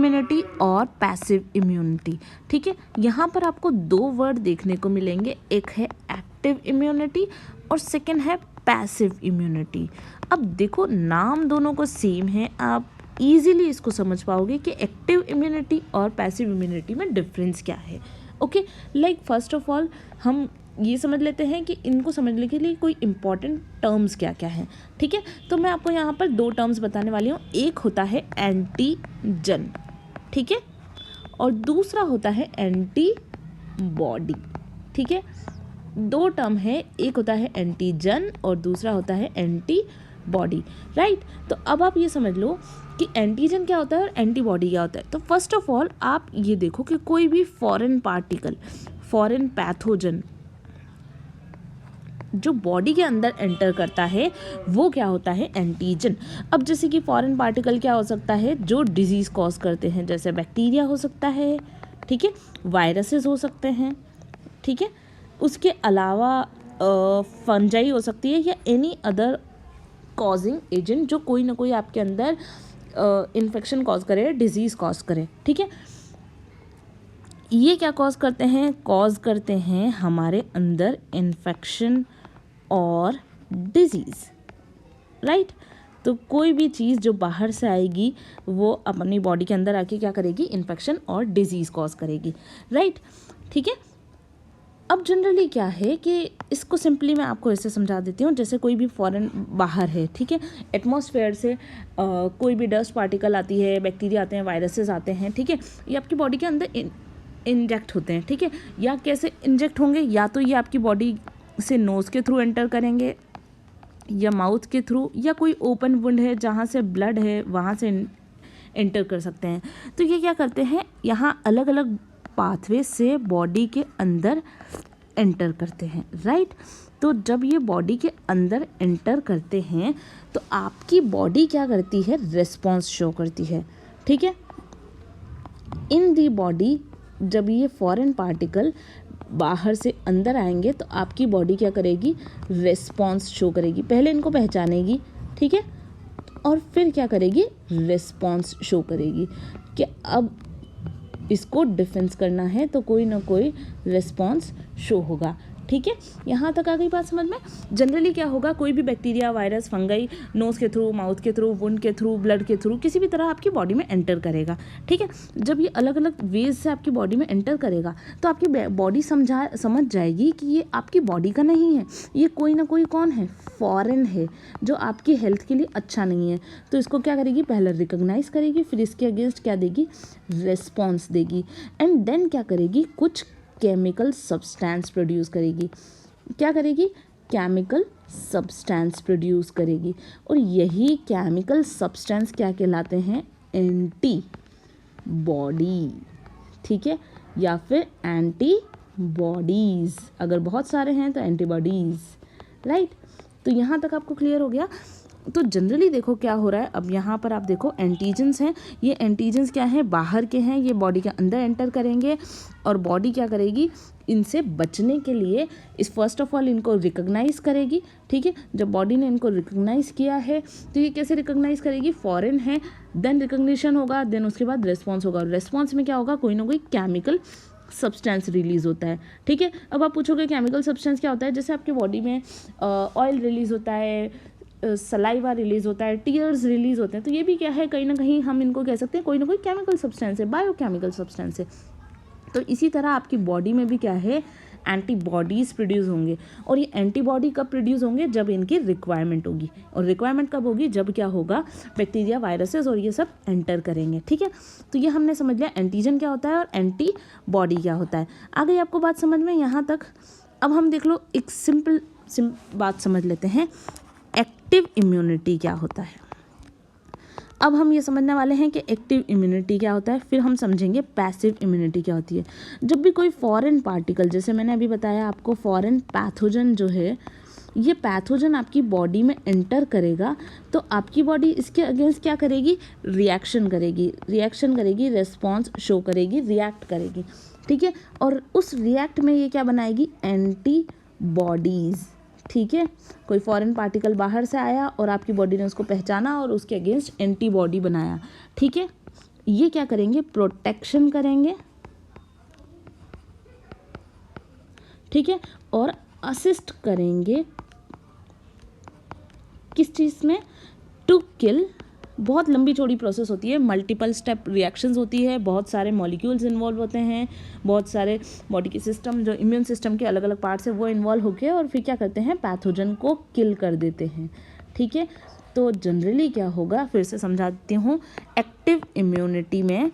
Immunity और passive immunity. ठीक है, यहाँ पर आपको दो वर्ड देखने को मिलेंगे, एक है एक्टिव इम्यूनिटी और सेकंड है पैसिव इम्यूनिटी। अब देखो नाम दोनों को सेम है, आप इजीली इसको समझ पाओगे कि एक्टिव इम्यूनिटी और पैसिव इम्यूनिटी में डिफरेंस क्या है। Okay, like first of all हम ये समझ लेते हैं कि इनको समझने के लिए कोई इंपॉर्टेंट टर्म्स क्या क्या हैं। ठीक है, तो मैं आपको यहाँ पर दो टर्म्स बताने वाली हूँ। एक होता है एंटीजन, ठीक है, और दूसरा होता है एंटीबॉडी। ठीक है, दो टर्म है, एक होता है एंटीजन और दूसरा होता है एंटीबॉडी, राइट। तो अब आप ये समझ लो कि एंटीजन क्या होता है और एंटीबॉडी क्या होता है। तो फर्स्ट ऑफ ऑल आप ये देखो कि कोई भी फॉरेन पार्टिकल, फॉरेन पैथोजन जो बॉडी के अंदर एंटर करता है वो क्या होता है, एंटीजन। अब जैसे कि फॉरेन पार्टिकल क्या हो सकता है, जो डिजीज़ कॉज करते हैं, जैसे बैक्टीरिया हो सकता है, ठीक है, वायरसेस हो सकते हैं, ठीक है, उसके अलावा फंजाई हो सकती है या एनी अदर कॉजिंग एजेंट जो कोई ना कोई आपके अंदर इन्फेक्शन कॉज करे, डिजीज़ कॉज करे। ठीक है, ये क्या कॉज करते हैं, कॉज करते हैं हमारे अंदर इन्फेक्शन और डिजीज़, राइट। तो कोई भी चीज़ जो बाहर से आएगी वो अपनी बॉडी के अंदर आके क्या करेगी, इन्फेक्शन और डिजीज़ कॉज करेगी, राइट। ठीक है, अब जनरली क्या है कि इसको सिंपली मैं आपको ऐसे समझा देती हूँ, जैसे कोई भी फॉरेन बाहर है, ठीक है, एटमॉस्फेयर से कोई भी डस्ट पार्टिकल आती है, बैक्टीरिया आते हैं, वायरसेस आते हैं, ठीक है, ये आपकी बॉडी के अंदर इंजेक्ट होते हैं। ठीक है, या कैसे इंजेक्ट होंगे, या तो ये आपकी बॉडी से नोज़ के थ्रू एंटर करेंगे या माउथ के थ्रू, या कोई ओपन वुंड है जहाँ से ब्लड है वहाँ से एंटर कर सकते हैं। तो ये क्या करते हैं, यहाँ अलग अलग पाथवे से बॉडी के अंदर एंटर करते हैं, राइट। तो जब ये बॉडी के अंदर एंटर करते हैं तो आपकी बॉडी क्या करती है, रिस्पॉन्स शो करती है। ठीक है, इन दी बॉडी जब ये फॉरेन पार्टिकल बाहर से अंदर आएंगे तो आपकी बॉडी क्या करेगी, रिस्पॉन्स शो करेगी। पहले इनको पहचानेगी, ठीक है, और फिर क्या करेगी, रिस्पॉन्स शो करेगी कि अब इसको डिफेंस करना है तो कोई ना कोई रिस्पॉन्स शो होगा। ठीक है, यहाँ तक आ गई बात समझ में। जनरली क्या होगा, कोई भी बैक्टीरिया, वायरस, फंगाई नोज़ के थ्रू, माउथ के थ्रू, वुंड के थ्रू, ब्लड के थ्रू किसी भी तरह आपकी बॉडी में एंटर करेगा। ठीक है, जब ये अलग अलग वेज से आपकी बॉडी में एंटर करेगा तो आपकी बॉडी समझ जाएगी कि ये आपकी बॉडी का नहीं है, ये कोई ना कोई कौन है, फॉरेन है, जो आपकी हेल्थ के लिए अच्छा नहीं है। तो इसको क्या करेगी, पहले रिकॉग्नाइज करेगी, फिर इसके अगेंस्ट क्या देगी, रिस्पॉन्स देगी, एंड देन क्या करेगी, कुछ केमिकल सब्सटेंस प्रोड्यूस करेगी। क्या करेगी, केमिकल सब्सटेंस प्रोड्यूस करेगी, और यही केमिकल सब्सटेंस क्या कहलाते हैं, एंटीबॉडी। ठीक है, या फिर एंटीबॉडीज़, अगर बहुत सारे हैं तो एंटीबॉडीज़, राइट। तो यहाँ तक आपको क्लियर हो गया। तो जनरली देखो क्या हो रहा है, अब यहाँ पर आप देखो एंटीजेंस हैं, ये एंटीजेंस क्या हैं, बाहर के हैं, ये बॉडी के अंदर एंटर करेंगे और बॉडी क्या करेगी, इनसे बचने के लिए इस फर्स्ट ऑफ ऑल इनको रिकॉग्नाइज करेगी। ठीक है, जब बॉडी ने इनको रिकॉग्नाइज किया है तो ये कैसे रिकॉग्नाइज करेगी, फॉरेन है, देन रिकॉग्निशन होगा, देन उसके बाद रिस्पॉन्स होगा। रिस्पॉन्स में क्या होगा, कोई ना कोई केमिकल सब्सटेंस रिलीज़ होता है। ठीक है, अब आप पूछोगे केमिकल सब्सटेंस क्या होता है, जैसे आपकी बॉडी में ऑयल रिलीज़ होता है, सलाइवा रिलीज़ होता है, टीयर्स रिलीज़ होते हैं, तो ये भी क्या है, कहीं ना कहीं हम इनको कह सकते हैं कोई ना कोई केमिकल सब्सटेंस है, बायोकेमिकल सब्सटेंस है। तो इसी तरह आपकी बॉडी में भी क्या है, एंटीबॉडीज़ प्रोड्यूस होंगे, और ये एंटीबॉडी कब प्रोड्यूस होंगे, जब इनकी रिक्वायरमेंट होगी, और रिक्वायरमेंट कब होगी, जब क्या होगा, बैक्टीरिया, वायरसेस और ये सब एंटर करेंगे। ठीक है, तो ये हमने समझ लिया एंटीजन क्या होता है और एंटीबॉडी क्या होता है। आ गई आपको बात समझ में यहाँ तक। अब हम देख लो एक सिंपल बात समझ लेते हैं, एक्टिव इम्यूनिटी क्या होता है। अब हम ये समझने वाले हैं कि एक्टिव इम्यूनिटी क्या होता है, फिर हम समझेंगे पैसिव इम्यूनिटी क्या होती है। जब भी कोई फॉरेन पार्टिकल, जैसे मैंने अभी बताया आपको, फॉरेन पैथोजन जो है, ये पैथोजन आपकी बॉडी में एंटर करेगा तो आपकी बॉडी इसके अगेंस्ट क्या करेगी, रिएक्शन करेगी, रिस्पॉन्स शो करेगी, रिएक्ट करेगी। ठीक है, और उस रिएक्ट में ये क्या बनाएगी, एंटीबॉडीज़। ठीक है, कोई फॉरेन पार्टिकल बाहर से आया और आपकी बॉडी ने उसको पहचाना और उसके अगेंस्ट एंटीबॉडी बनाया। ठीक है, ये क्या करेंगे, प्रोटेक्शन करेंगे, ठीक है, और असिस्ट करेंगे किस चीज़ में, टू किल। बहुत लंबी चौड़ी प्रोसेस होती है, मल्टीपल स्टेप रिएक्शंस होती है, बहुत सारे मॉलिक्यूल्स इन्वॉल्व होते हैं, बहुत सारे बॉडी के सिस्टम, जो इम्यून सिस्टम के अलग अलग पार्ट्स है वो इन्वॉल्व होकर और फिर क्या करते हैं, पैथोजन को किल कर देते हैं, ठीक है। तो जनरली क्या होगा, फिर से समझाती हूँ, एक्टिव इम्यूनिटी में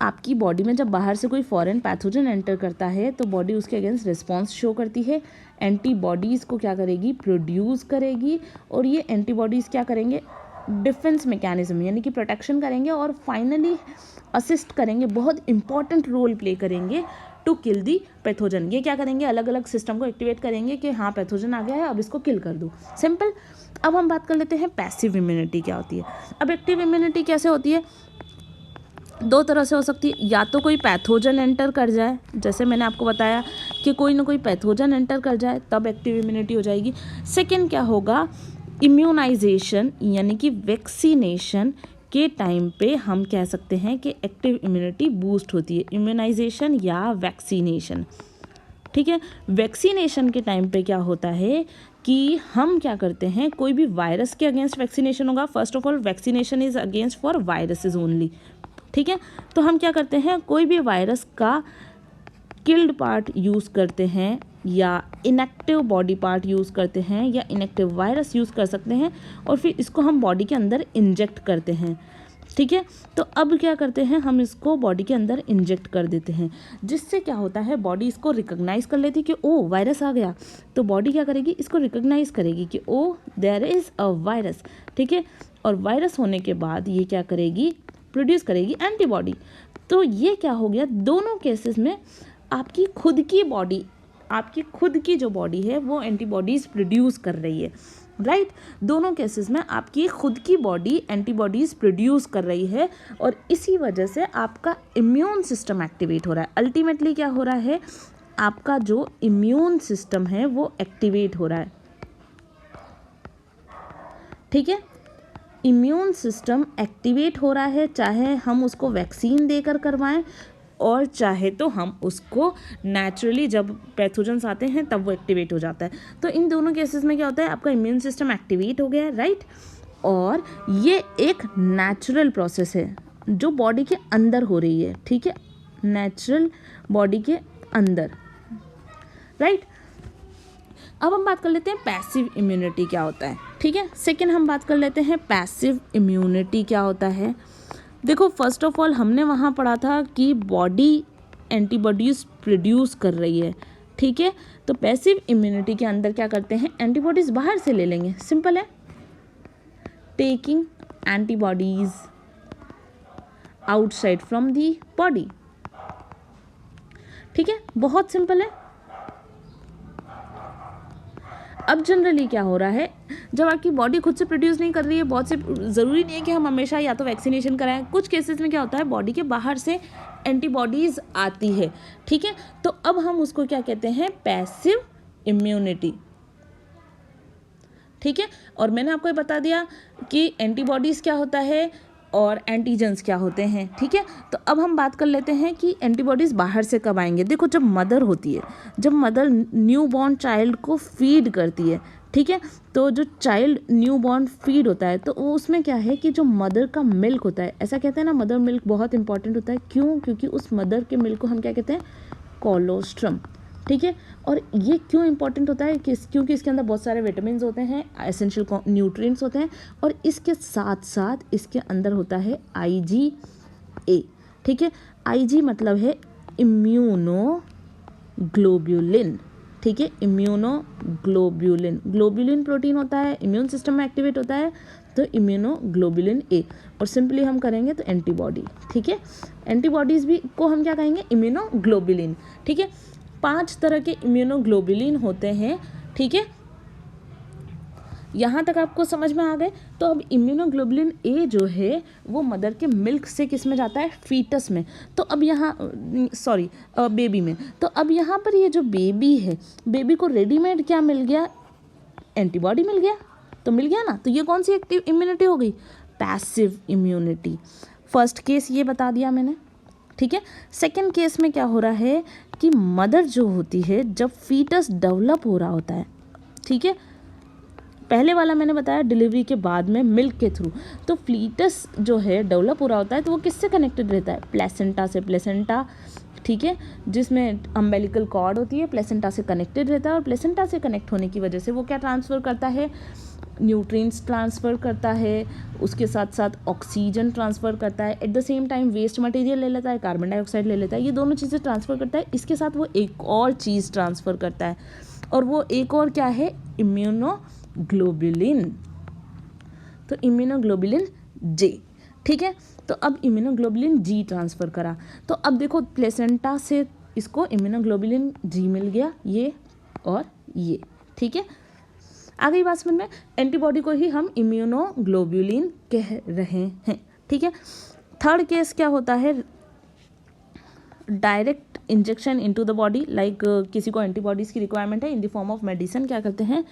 आपकी बॉडी में जब बाहर से कोई फॉरेन पैथोजन एंटर करता है तो बॉडी उसके अगेंस्ट रिस्पॉन्स शो करती है, एंटीबॉडीज़ को क्या करेगी, प्रोड्यूस करेगी, और ये एंटीबॉडीज़ क्या करेंगे, डिफेंस मैकेनिज्म यानी कि प्रोटेक्शन करेंगे और फाइनली असिस्ट करेंगे, बहुत इंपॉर्टेंट रोल प्ले करेंगे टू किल दी पैथोजन। ये क्या करेंगे, अलग अलग सिस्टम को एक्टिवेट करेंगे कि हाँ पैथोजन आ गया है, अब इसको किल कर दो, सिंपल। अब हम बात कर लेते हैं पैसिव इम्यूनिटी क्या होती है। अब एक्टिव इम्यूनिटी कैसे होती है, दो तरह से हो सकती है, या तो कोई पैथोजन एंटर कर जाए, जैसे मैंने आपको बताया कि कोई ना कोई पैथोजन एंटर कर जाए तब एक्टिव इम्यूनिटी हो जाएगी। सेकेंड क्या होगा, इम्यूनाइजेशन यानी कि वैक्सीनेशन के टाइम पे हम कह सकते हैं कि एक्टिव इम्यूनिटी बूस्ट होती है, इम्यूनाइजेशन या वैक्सीनेशन, ठीक है। वैक्सीनेशन के टाइम पे क्या होता है कि हम क्या करते हैं, कोई भी वायरस के अगेंस्ट वैक्सीनेशन होगा, first of all vaccination is against for viruses only, ठीक है। तो हम क्या करते हैं, कोई भी वायरस का किल्ड पार्ट यूज़ करते हैं या इनएक्टिव बॉडी पार्ट यूज़ करते हैं या इनएक्टिव वायरस यूज़ कर सकते हैं और फिर इसको हम बॉडी के अंदर इंजेक्ट करते हैं, ठीक है। तो अब क्या करते हैं, हम इसको बॉडी के अंदर इंजेक्ट कर देते हैं, जिससे क्या होता है, बॉडी इसको रिकॉग्नाइज कर लेती है कि ओ वायरस आ गया, तो बॉडी क्या करेगी, इसको रिकॉग्नाइज करेगी कि oh there is a virus, ठीक है। और वायरस होने के बाद ये क्या करेगी, प्रोड्यूस करेगी एंटीबॉडी। तो ये क्या हो गया, दोनों केसेस में आपकी खुद की बॉडी, आपकी खुद की जो बॉडी है वो एंटीबॉडीज़ प्रोड्यूस कर रही है, राइट। दोनों केसेस में आपकी खुद की बॉडी एंटीबॉडीज़ प्रोड्यूस कर रही है और इसी वजह से आपका इम्यून सिस्टम एक्टिवेट हो रहा है। अल्टीमेटली क्या हो रहा है, आपका जो इम्यून सिस्टम है वो एक्टिवेट हो रहा है, ठीक है। इम्यून सिस्टम एक्टिवेट हो रहा है, चाहे हम उसको वैक्सीन देकर करवाएं और चाहे तो हम उसको नेचुरली, जब पैथोजेंस आते हैं तब वो एक्टिवेट हो जाता है। तो इन दोनों केसेस में क्या होता है, आपका इम्यून सिस्टम एक्टिवेट हो गया है, राइट। और ये एक नेचुरल प्रोसेस है जो बॉडी के अंदर हो रही है, ठीक है, नेचुरल बॉडी के अंदर, राइट। अब हम बात कर लेते हैं पैसिव इम्यूनिटी क्या होता है, ठीक है। सेकेंड हम बात कर लेते हैं पैसिव इम्यूनिटी क्या होता है। देखो फर्स्ट ऑफ ऑल हमने वहाँ पढ़ा था कि बॉडी एंटीबॉडीज़ प्रोड्यूस कर रही है, ठीक है। तो पैसिव इम्यूनिटी के अंदर क्या करते हैं, एंटीबॉडीज़ बाहर से ले लेंगे, सिंपल है, taking antibodies outside from the body, ठीक है, बहुत सिंपल है। अब जनरली क्या हो रहा है, जब आपकी बॉडी खुद से प्रोड्यूस नहीं कर रही है, बहुत से, ज़रूरी नहीं है कि हम हमेशा या तो वैक्सीनेशन कराएं, कुछ केसेस में क्या होता है बॉडी के बाहर से एंटीबॉडीज़ आती है, ठीक है। तो अब हम उसको क्या कहते हैं, पैसिव इम्यूनिटी, ठीक है। और मैंने आपको ये बता दिया कि एंटीबॉडीज़ क्या होता है और एंटीजेंस क्या होते हैं, ठीक है। तो अब हम बात कर लेते हैं कि एंटीबॉडीज़ बाहर से कब आएंगे। देखो जब मदर होती है, जब मदर न्यू बॉर्न चाइल्ड को फीड करती है, ठीक है, तो जो चाइल्ड न्यू बॉर्न फीड होता है तो वो उसमें क्या है कि जो मदर का मिल्क होता है, ऐसा कहते हैं ना, मदर मिल्क बहुत इंपॉर्टेंट होता है, क्यों, क्योंकि उस मदर के मिल्क को हम क्या कहते हैं, कोलोस्ट्रम, ठीक है। और ये क्यों इंपॉर्टेंट होता है, क्योंकि इसके अंदर बहुत सारे विटामिन होते हैं, एसेंशियल न्यूट्रिएंट्स होते हैं, और इसके साथ साथ इसके अंदर होता है IgA, ठीक है। IG मतलब है इम्यूनोग्लोब्यूलिन, ठीक है, इम्यूनोग्लोब्यूलिन, ग्लोब्यूलिन प्रोटीन होता है, इम्यून सिस्टम में एक्टिवेट होता है, तो इम्यूनोग्लोब्यूलिन A, और सिंपली हम करेंगे तो एंटीबॉडी, ठीक है। एंटीबॉडीज़ भी को हम क्या कहेंगे, इम्यूनोग्लोब्यूलिन, ठीक है। 5 तरह के इम्यूनोग्लोब्यूलिन होते हैं, ठीक है। यहाँ तक आपको समझ में आ गए। तो अब इम्यूनोग्लोबुलिन ए जो है वो मदर के मिल्क से किस में जाता है, फीटस में। तो अब यहाँ बेबी में। तो अब यहाँ पर ये जो बेबी है, बेबी को रेडीमेड क्या मिल गया, एंटीबॉडी मिल गया, तो मिल गया ना। तो ये कौन सी एक्टिव इम्यूनिटी हो गई, पैसिव इम्यूनिटी। फर्स्ट केस ये बता दिया मैंने, ठीक है। सेकंड केस में क्या हो रहा है कि मदर जो होती है जब फीटस डेवलप हो रहा होता है, ठीक है, पहले वाला मैंने बताया डिलीवरी के बाद में मिल्क के थ्रू, तो फीटस जो है डेवलप हो रहा होता है तो वो किससे कनेक्टेड रहता है, प्लेसेंटा से। प्लेसेंटा, ठीक है, जिसमें अम्बिलिकल कॉर्ड होती है, प्लेसेंटा से कनेक्टेड रहता है, और प्लेसेंटा से कनेक्ट होने की वजह से वो क्या ट्रांसफ़र करता है, न्यूट्रिएंट्स ट्रांसफ़र करता है, उसके साथ साथ ऑक्सीजन ट्रांसफ़र करता है, at the same time waste material ले लेता है, कार्बन डाइऑक्साइड ले लेता है, ये दोनों चीज़ें ट्रांसफ़र करता है। इसके साथ वो एक और चीज़ ट्रांसफ़र करता है, और वो एक और क्या है, इम्यूनोग्लोबुलिन। तो इम्यूनोग्लोबुलिन जे, ठीक है। तो अब इम्यूनोग्लोबुलिन जी ट्रांसफ़र करा, तो अब देखो प्लेसेंटा से इसको इम्यूनोग्लोबुलिन जी मिल गया, ये और ये, ठीक है। आ गई बात समझ में। एंटीबॉडी को ही हम इम्यूनोग्लोबुलिन कह रहे हैं, ठीक है। थर्ड केस क्या होता है, direct injection into the body, like किसी को एंटीबॉडीज़ की रिक्वायरमेंट है in the form of medicine, क्या करते हैं,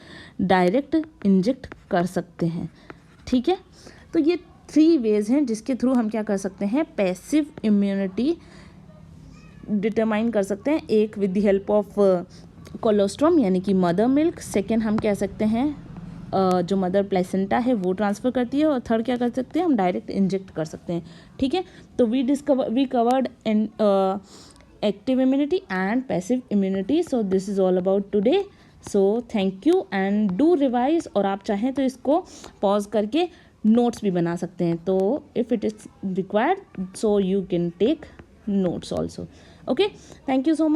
डायरेक्ट इंजेक्ट कर सकते हैं, ठीक है। तो ये 3 वेज हैं जिसके थ्रू हम क्या कर सकते हैं, पैसिव इम्यूनिटी डिटरमाइन कर सकते हैं। एक with the help of colostrum यानी कि मदर मिल्क, सेकेंड हम कह सकते हैं जो मदर प्लेसेंटा है वो ट्रांसफ़र करती है, और थर्ड क्या कर सकते हैं, हम डायरेक्ट इंजेक्ट कर सकते हैं, ठीक है। तो we covered active immunity and passive immunity, so this is all about today. So thank you and do revise, और आप चाहें तो इसको पॉज करके नोट्स भी बना सकते हैं, तो if it is required so you can take notes also. Okay, thank you so much.